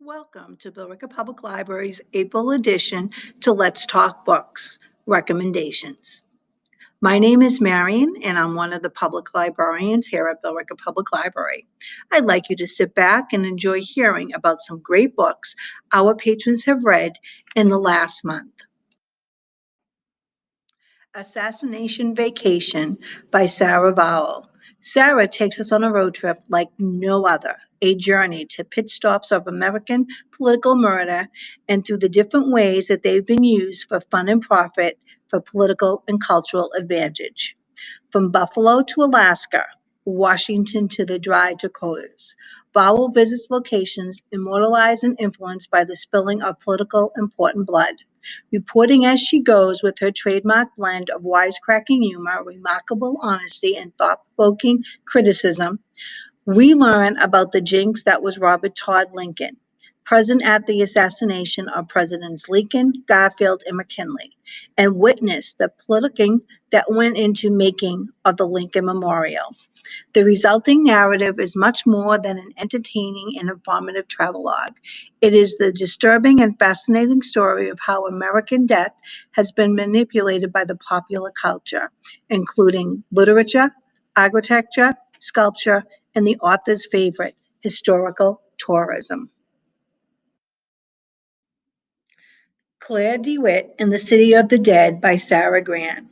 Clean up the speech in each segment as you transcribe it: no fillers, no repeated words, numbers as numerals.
Welcome to Billerica Public Library's April edition to Let's Talk Books recommendations. My name is Marion, and I'm one of the public librarians here at Billerica Public Library. I'd like you to sit back and enjoy hearing about some great books our patrons have read in the last month. Assassination Vacation by Sarah Vowell. Sarah takes us on a road trip like no other, a journey to pit stops of American political murder and through the different ways that they've been used for fun and profit for political and cultural advantage. From Buffalo to Alaska, Washington to the dry Dakotas, Vowell visits locations immortalized and influenced by the spilling of political important blood. Reporting as she goes with her trademark blend of wisecracking humor, remarkable honesty, and thought-provoking criticism, we learn about the jinx that was Robert Todd Lincoln, present at the assassination of Presidents Lincoln, Garfield, and McKinley, and witness the politicking that went into making of the Lincoln Memorial. The resulting narrative is much more than an entertaining and informative travelogue. It is the disturbing and fascinating story of how American death has been manipulated by the popular culture, including literature, architecture, sculpture, and the author's favorite, historical tourism. Claire DeWitt and the City of the Dead by Sarah Gran.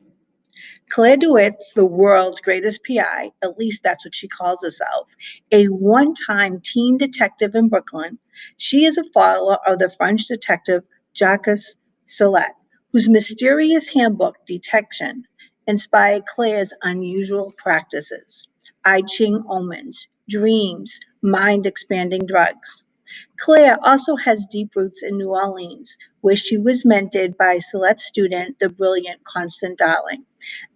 Claire DeWitt's the world's greatest PI, at least that's what she calls herself, a one-time teen detective in Brooklyn. She is a follower of the French detective Jacques Sallet, whose mysterious handbook, Detection, inspired Claire's unusual practices. I Ching omens, dreams, mind-expanding drugs. Claire also has deep roots in New Orleans, where she was mentored by Sallet's student, the brilliant Constance Darling,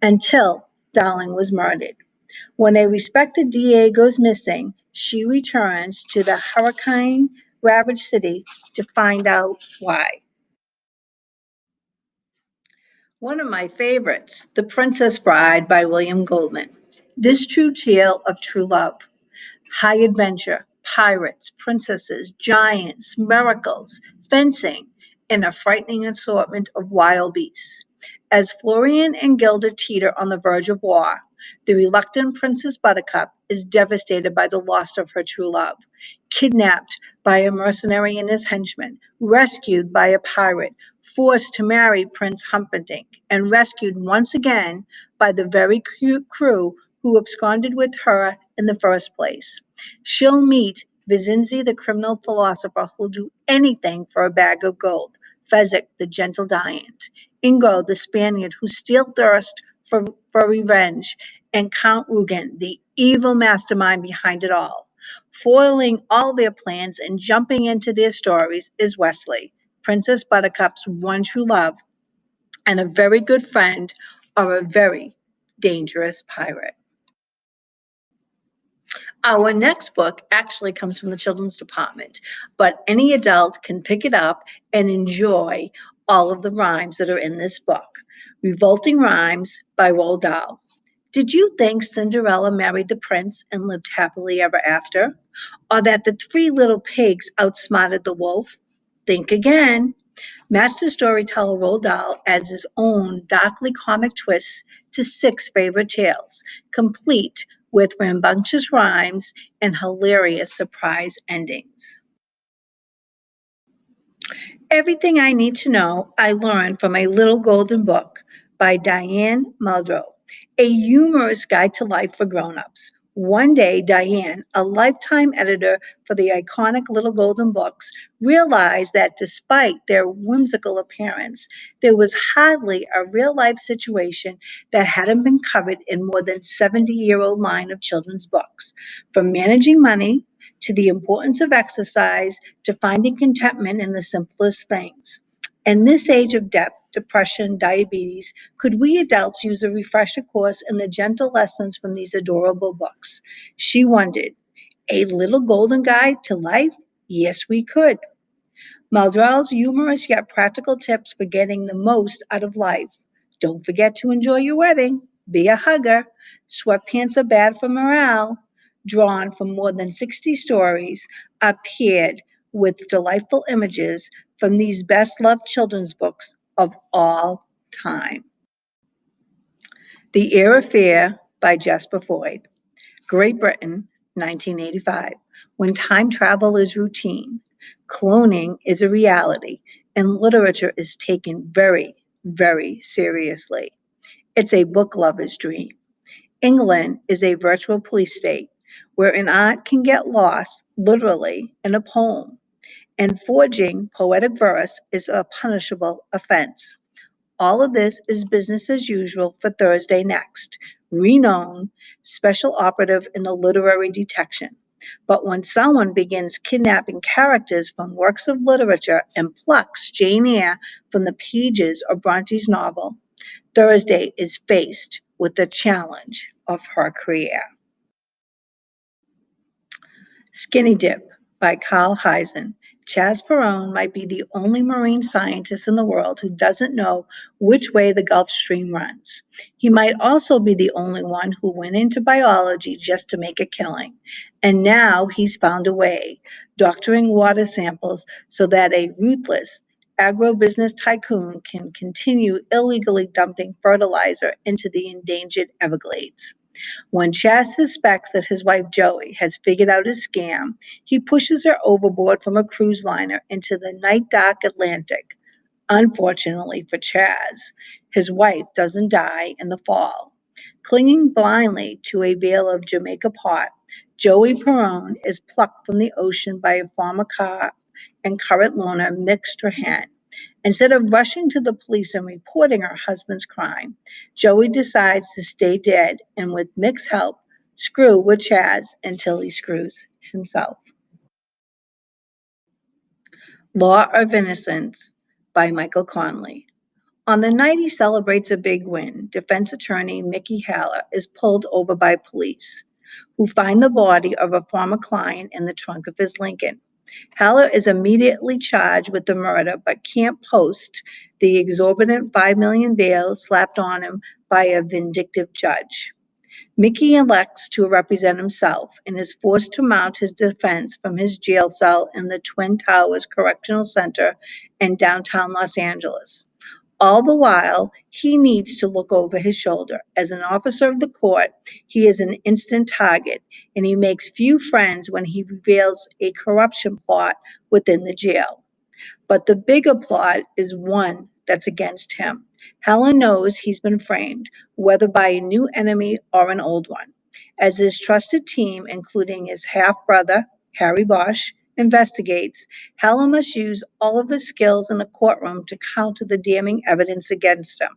until Darling was murdered. When a respected DA goes missing, she returns to the hurricane-ravaged city to find out why. One of my favorites, The Princess Bride by William Goldman. This true tale of true love, high adventure, pirates, princesses, giants, miracles, fencing, and a frightening assortment of wild beasts. As Florian and Gilda teeter on the verge of war, the reluctant Princess Buttercup is devastated by the loss of her true love, kidnapped by a mercenary and his henchmen, rescued by a pirate, forced to marry Prince Humperdinck, and rescued once again by the very crew who absconded with her in the first place. She'll meet Vizinzi, the criminal philosopher who'll do anything for a bag of gold, Fezzik, the gentle giant, Ingo, the Spaniard who still thirsts for revenge, and Count Rugen, the evil mastermind behind it all. Foiling all their plans and jumping into their stories is Wesley, Princess Buttercup's one true love, and a very good friend or a very dangerous pirate. Our next book actually comes from the children's department, but any adult can pick it up and enjoy all of the rhymes that are in this book. Revolting Rhymes by Roald Dahl. Did you think Cinderella married the prince and lived happily ever after? Or that the three little pigs outsmarted the wolf? Think again. Master storyteller Roald Dahl adds his own darkly comic twists to six favorite tales, complete with rambunctious rhymes and hilarious surprise endings. Everything I Need to Know I Learned from a Little Golden Book by Diane Muldrow, a humorous guide to life for grown-ups. One day, Diane, a lifetime editor for the iconic Little Golden Books, realized that despite their whimsical appearance, there was hardly a real-life situation that hadn't been covered in more than 70-year-old line of children's books, from managing money to the importance of exercise to finding contentment in the simplest things. In this age of debt, depression, diabetes, could we adults use a refresher course in the gentle lessons from these adorable books? She wondered. A little golden guide to life? Yes, we could. Muldrow's humorous yet practical tips for getting the most out of life. Don't forget to enjoy your wedding. Be a hugger. Sweatpants are bad for morale. Drawn from more than 60 stories, appeared with delightful images from these best-loved children's books of all time. The Air of Fear by Jasper Floyd. Great Britain, 1985. When time travel is routine, cloning is a reality, and literature is taken very, very seriously. It's a book lover's dream. England is a virtual police state where an art can get lost, literally, in a poem, and forging poetic verse is a punishable offense. All of this is business as usual for Thursday Next, renowned special operative in the literary detection. But when someone begins kidnapping characters from works of literature and plucks Jane Eyre from the pages of Bronte's novel, Thursday is faced with the challenge of her career. Skinny Dip by Carl Hyzen. Chaz Perone might be the only marine scientist in the world who doesn't know which way the Gulf Stream runs. He might also be the only one who went into biology just to make a killing. And now he's found a way, doctoring water samples so that a ruthless agribusiness tycoon can continue illegally dumping fertilizer into the endangered Everglades. When Chaz suspects that his wife Joey has figured out his scam, he pushes her overboard from a cruise liner into the night dark Atlantic. Unfortunately for Chaz, his wife doesn't die in the fall. Clinging blindly to a bale of Jamaica pot, Joey Perone is plucked from the ocean by a former carp and current loner, Mick Strahan. Instead of rushing to the police and reporting her husband's crime, Joey decides to stay dead and, with Mick's help, screw with Chaz until he screws himself. Law of Innocence by Michael Conley. On the night he celebrates a big win, defense attorney Mickey Haller is pulled over by police, who find the body of a former client in the trunk of his Lincoln. Haller is immediately charged with the murder but can't post the exorbitant $5 million bail slapped on him by a vindictive judge. Mickey elects to represent himself and is forced to mount his defense from his jail cell in the Twin Towers Correctional Center in downtown Los Angeles. All the while, he needs to look over his shoulder. As an officer of the court, he is an instant target, and he makes few friends when he reveals a corruption plot within the jail. But the bigger plot is one that's against him. Helen knows he's been framed, whether by a new enemy or an old one. As his trusted team, including his half-brother, Harry Bosch, investigates, Helen must use all of his skills in the courtroom to counter the damning evidence against him.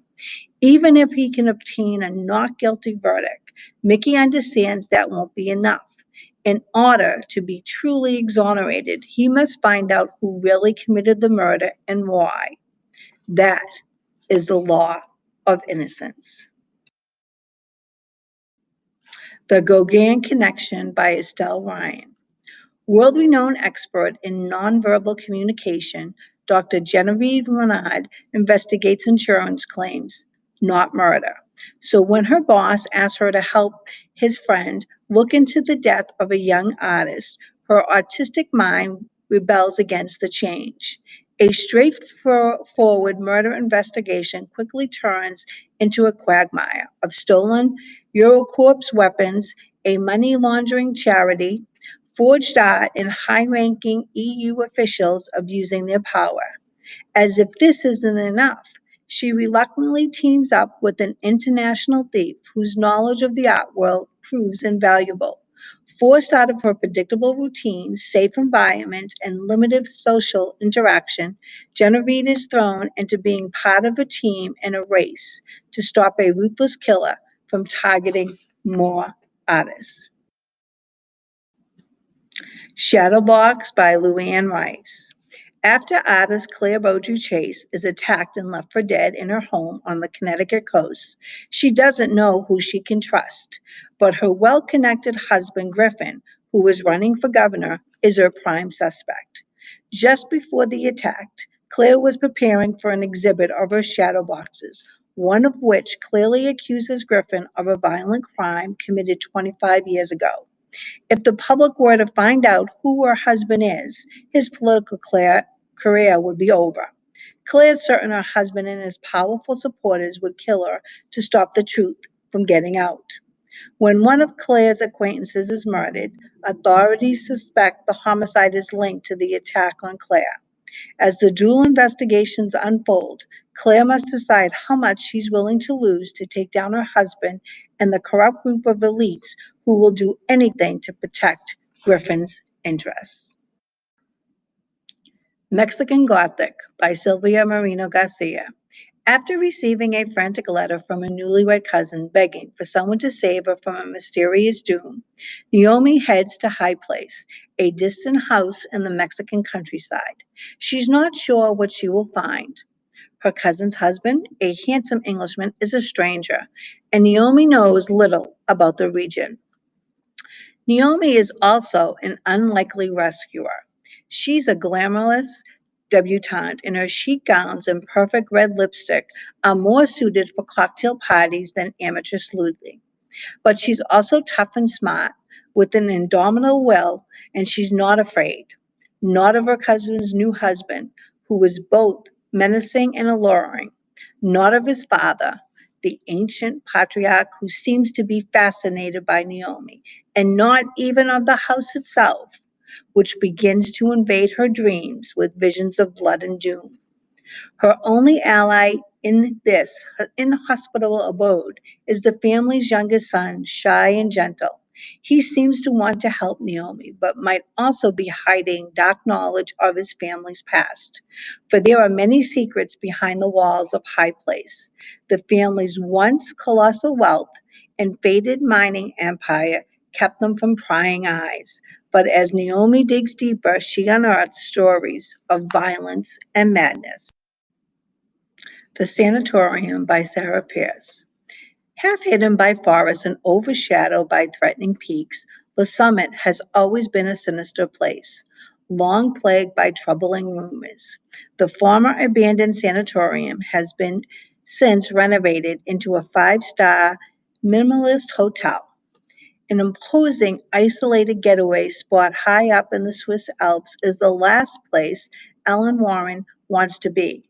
Even if he can obtain a not guilty verdict, Mickey understands that won't be enough. In order to be truly exonerated, he must find out who really committed the murder and why. That is the law of innocence. The Gan Connection by Estelle Ryan. World-renowned expert in nonverbal communication, Dr. Genevieve Renard investigates insurance claims, not murder. So when her boss asks her to help his friend look into the death of a young artist, her artistic mind rebels against the change. A straightforward murder investigation quickly turns into a quagmire of stolen Eurocorps weapons, a money laundering charity, forged art, and high-ranking EU officials abusing their power. As if this isn't enough, she reluctantly teams up with an international thief whose knowledge of the art world proves invaluable. Forced out of her predictable routines, safe environment, and limited social interaction, Genevieve is thrown into being part of a team in a race to stop a ruthless killer from targeting more artists. Shadowbox by Luann Rice. After artist Claire Beaudry Chase is attacked and left for dead in her home on the Connecticut coast, she doesn't know who she can trust. But her well-connected husband, Griffin, who is running for governor, is her prime suspect. Just before the attack, Claire was preparing for an exhibit of her shadow boxes, one of which clearly accuses Griffin of a violent crime committed 25 years ago. If the public were to find out who her husband is, his political career would be over. Claire's certain her husband and his powerful supporters would kill her to stop the truth from getting out. When one of Claire's acquaintances is murdered, authorities suspect the homicide is linked to the attack on Claire. As the dual investigations unfold, Claire must decide how much she's willing to lose to take down her husband and the corrupt group of elites who will do anything to protect Griffin's interests. Mexican Gothic by Silvia Moreno Garcia. After receiving a frantic letter from a newlywed cousin begging for someone to save her from a mysterious doom, Naomi heads to High Place, a distant house in the Mexican countryside. She's not sure what she will find. Her cousin's husband, a handsome Englishman, is a stranger, and Naomi knows little about the region. Naomi is also an unlikely rescuer. She's a glamorous debutante, and her chic gowns and perfect red lipstick are more suited for cocktail parties than amateur sleuthing. But she's also tough and smart, with an indomitable will, and she's not afraid. Not of her cousin's new husband, who was both menacing and alluring. Not of his father, the ancient patriarch who seems to be fascinated by Naomi, and not even of the house itself, which begins to invade her dreams with visions of blood and doom. Her only ally in this inhospitable abode is the family's youngest son, shy and gentle. He seems to want to help Naomi, but might also be hiding dark knowledge of his family's past. For there are many secrets behind the walls of High Place. The family's once colossal wealth and faded mining empire kept them from prying eyes. But as Naomi digs deeper, she unearths stories of violence and madness. The Sanatorium by Sarah Pierce. Half hidden by forests and overshadowed by threatening peaks, the summit has always been a sinister place, long plagued by troubling rumors. The former abandoned sanatorium has been since renovated into a five-star minimalist hotel, an imposing isolated getaway spot high up in the Swiss Alps is the last place Ellen Warren wants to be.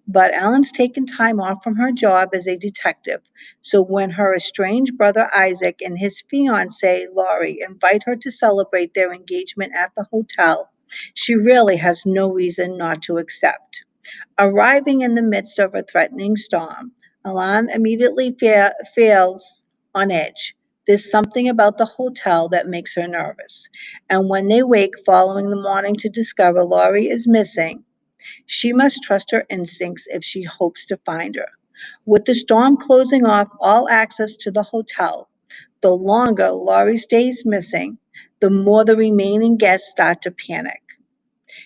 But Ellen's taken time off from her job as a detective, so when her estranged brother Isaac and his fiancée Laurie invite her to celebrate their engagement at the hotel, she really has no reason not to accept. Arriving in the midst of a threatening storm, Alan immediately feels on edge. There's something about the hotel that makes her nervous. And when they wake following the morning to discover Laurie is missing, she must trust her instincts if she hopes to find her. With the storm closing off all access to the hotel, the longer Laurie stays missing, the more the remaining guests start to panic.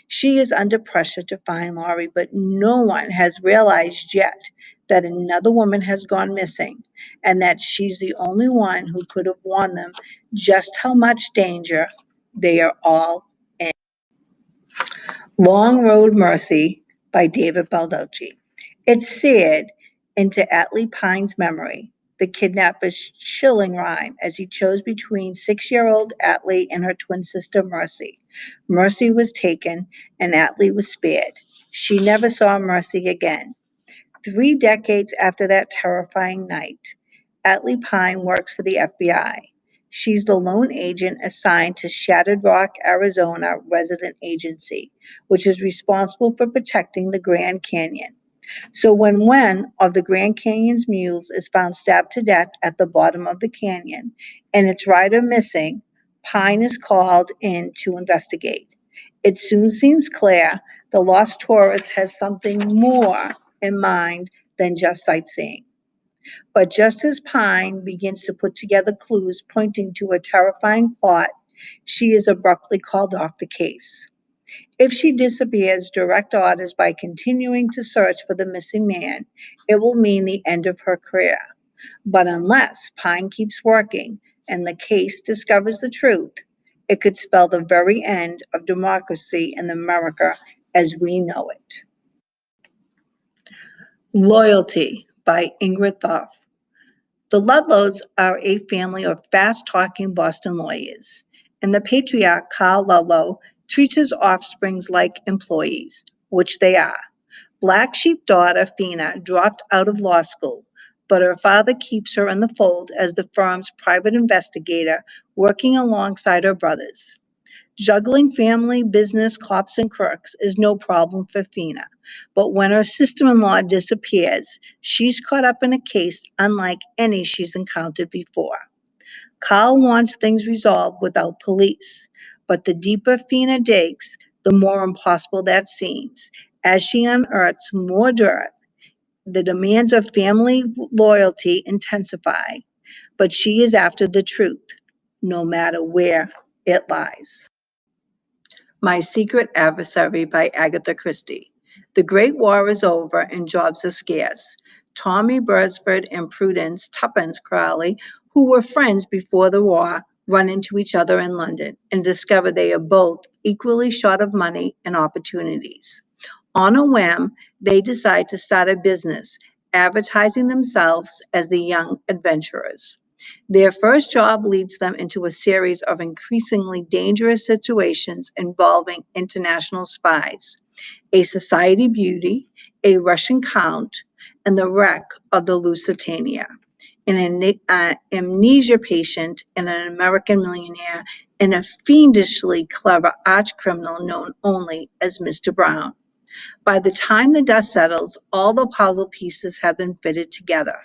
She is under pressure to find Laurie, but no one has realized yet that another woman has gone missing and that she's the only one who could have warned them just how much danger they are all in. Long Road Mercy by David Baldacci. It's seared into Atlee Pine's memory, the kidnapper's chilling rhyme as he chose between 6-year-old Atlee and her twin sister Mercy. Mercy was taken and Atlee was spared. She never saw Mercy again. 3 decades after that terrifying night, Atlee Pine works for the FBI. She's the lone agent assigned to Shattered Rock, Arizona Resident Agency, which is responsible for protecting the Grand Canyon. So when one of the Grand Canyon's mules is found stabbed to death at the bottom of the canyon and its rider missing, Pine is called in to investigate. It soon seems clear the lost tourist has something more in mind than just sightseeing. But just as Pine begins to put together clues pointing to a terrifying plot, she is abruptly called off the case. If she disappears direct orders by continuing to search for the missing man, it will mean the end of her career. But unless Pine keeps working and the case discovers the truth, it could spell the very end of democracy in America as we know it. Loyalty by Ingrid Thoth. The Ludlows are a family of fast-talking Boston lawyers, and the patriarch, Carl Ludlow, treats his offsprings like employees, which they are. Black sheep daughter Fina dropped out of law school, but her father keeps her in the fold as the firm's private investigator, working alongside her brothers. Juggling family, business, cops, and crooks is no problem for Fina. But when her sister in law disappears, she's caught up in a case unlike any she's encountered before. Carl wants things resolved without police. But the deeper Fina digs, the more impossible that seems. As she unearths more dirt, the demands of family loyalty intensify. But she is after the truth, no matter where it lies. My Secret Adversary by Agatha Christie. The Great War is over and jobs are scarce. Tommy Beresford and Prudence Tuppence Crowley, who were friends before the war, run into each other in London and discover they are both equally short of money and opportunities. On a whim, they decide to start a business, advertising themselves as the young adventurers. Their first job leads them into a series of increasingly dangerous situations involving international spies, a society beauty, a Russian count, and the wreck of the Lusitania, an amnesia patient, and an American millionaire, and a fiendishly clever arch criminal known only as Mr. Brown. By the time the dust settles, all the puzzle pieces have been fitted together,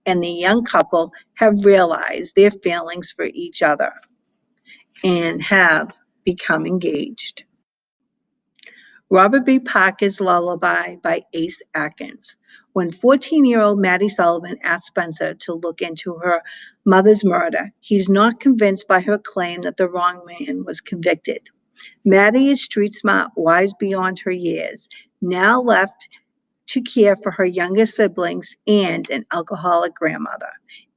and the young couple have realized their feelings for each other and have become engaged. Robert B. Parker's Lullaby by Ace Atkins. When 14-year-old Maddie Sullivan asks Spencer to look into her mother's murder, he's not convinced by her claim that the wrong man was convicted. Maddie is street smart, wise beyond her years, now left to care for her younger siblings and an alcoholic grandmother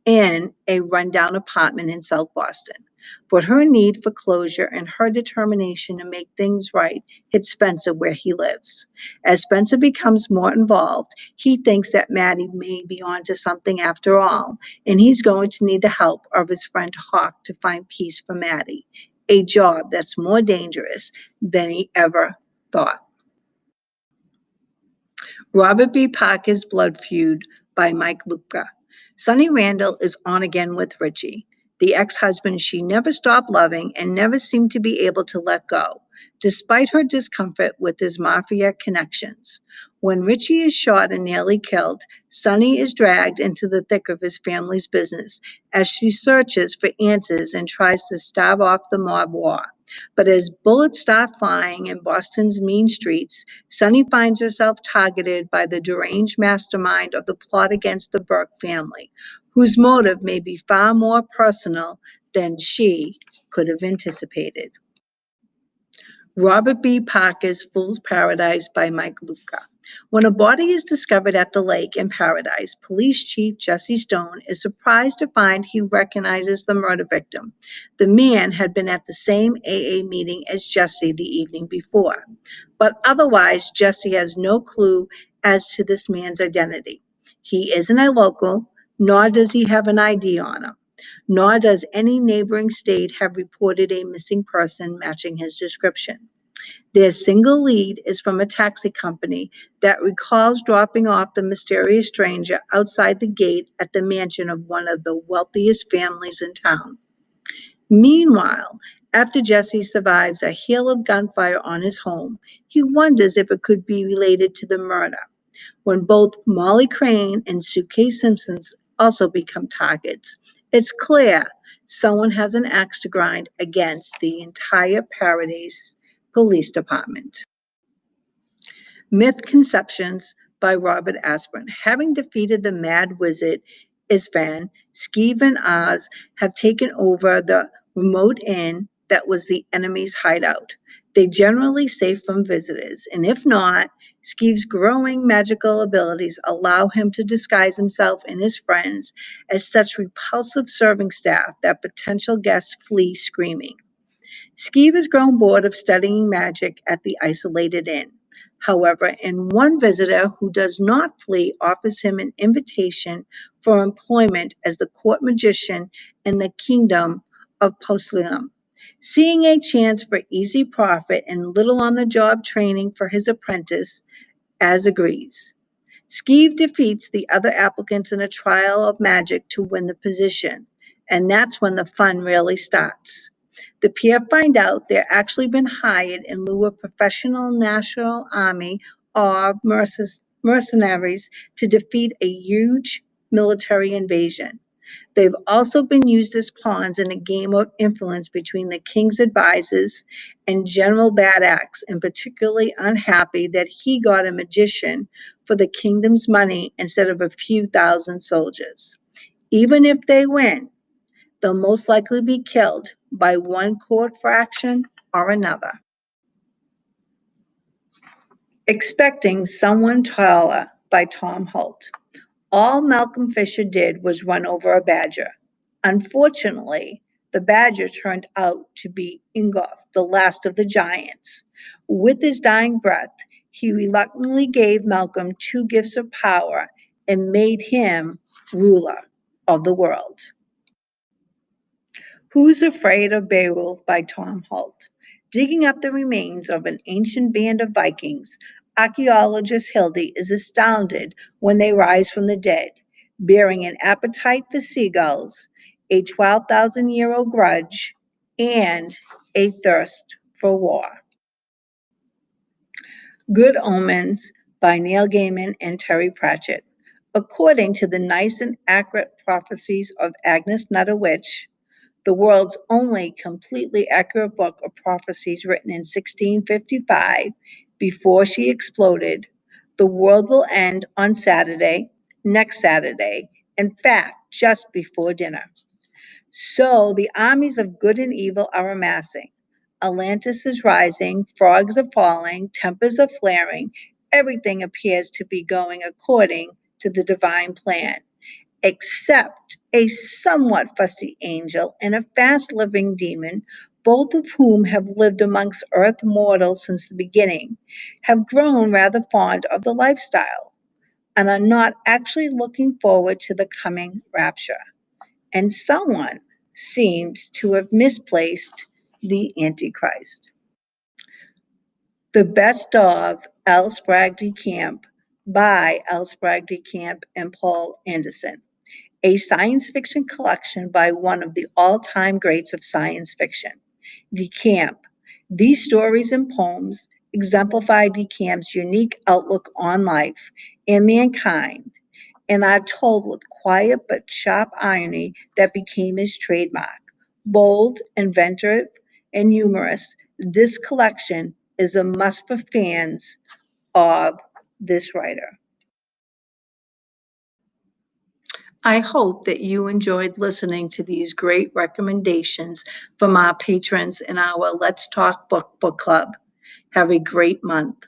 in a rundown apartment in South Boston. But her need for closure and her determination to make things right hit Spencer where he lives. As Spencer becomes more involved, he thinks that Maddie may be onto something after all, and he's going to need the help of his friend Hawk to find peace for Maddie, a job that's more dangerous than he ever thought. Robert B. Parker's Blood Feud by Mike Luca. Sonny Randall is on again with Richie, the ex-husband she never stopped loving and never seemed to be able to let go, despite her discomfort with his mafia connections. When Richie is shot and nearly killed, Sonny is dragged into the thick of his family's business as she searches for answers and tries to stave off the mob war. But as bullets start flying in Boston's mean streets, Sonny finds herself targeted by the deranged mastermind of the plot against the Burke family, whose motive may be far more personal than she could have anticipated. Robert B. Parker's Fool's Paradise by Mike Luca. When a body is discovered at the lake in Paradise, Police Chief Jesse Stone is surprised to find he recognizes the murder victim. The man had been at the same AA meeting as Jesse the evening before. But otherwise, Jesse has no clue as to this man's identity. He isn't a local, nor does he have an ID on him, nor does any neighboring state have reported a missing person matching his description. Their single lead is from a taxi company that recalls dropping off the mysterious stranger outside the gate at the mansion of one of the wealthiest families in town. Meanwhile, after Jesse survives a hail of gunfire on his home, he wonders if it could be related to the murder. When both Molly Crane and Suitcase Simpsons also become targets, it's clear someone has an axe to grind against the entire Paradise Police Department. Misconceptions by Robert Asprin. Having defeated the Mad Wizard Isvan, Skeev and Oz have taken over the remote inn that was the enemy's hideout. They generally safe from visitors, and if not, Skeev's growing magical abilities allow him to disguise himself and his friends as such repulsive serving staff that potential guests flee screaming. Skeev has grown bored of studying magic at the isolated inn. However, and one visitor who does not flee offers him an invitation for employment as the court magician in the kingdom of Postlium. Seeing a chance for easy profit and little on-the-job training for his apprentice, as agrees. Skeeve defeats the other applicants in a trial of magic to win the position, and that's when the fun really starts. The pair find out they're actually been hired in lieu of professional national army or mercenaries to defeat a huge military invasion. They've also been used as pawns in a game of influence between the king's advisors and General Bad Axe, and particularly unhappy that he got a magician for the kingdom's money instead of a few thousand soldiers. Even if they win, they'll most likely be killed by one court fraction or another. Expecting Someone Taller by Tom Holt. All Malcolm Fisher did was run over a badger. Unfortunately, the badger turned out to be Ingoth, the last of the giants. With his dying breath, he reluctantly gave Malcolm two gifts of power and made him ruler of the world. Who's Afraid of Beowulf by Tom Holt. Digging up the remains of an ancient band of Vikings, archaeologist Hildy is astounded when they rise from the dead, bearing an appetite for seagulls, a 12,000-year-old grudge, and a thirst for war. Good Omens by Neil Gaiman and Terry Pratchett. According to the nice and accurate prophecies of Agnes Nutter Witch, the world's only completely accurate book of prophecies written in 1655, before she exploded, the world will end on Saturday, next Saturday, in fact, just before dinner. So the armies of good and evil are amassing. Atlantis is rising, frogs are falling, tempers are flaring, everything appears to be going according to the divine plan, except a somewhat fussy angel and a fast-living demon, both of whom have lived amongst earth mortals since the beginning, have grown rather fond of the lifestyle, and are not actually looking forward to the coming rapture. And someone seems to have misplaced the Antichrist. The Best of Alsprague de Camp by Alsprague de Camp and Paul Anderson, a science fiction collection by one of the all-time greats of science fiction, De Camp. These stories and poems exemplify De Camp's unique outlook on life and mankind, and are told with quiet but sharp irony that became his trademark. Bold, inventive, and humorous, this collection is a must for fans of this writer. I hope that you enjoyed listening to these great recommendations from our patrons in our Let's Talk Book Club. Have a great month.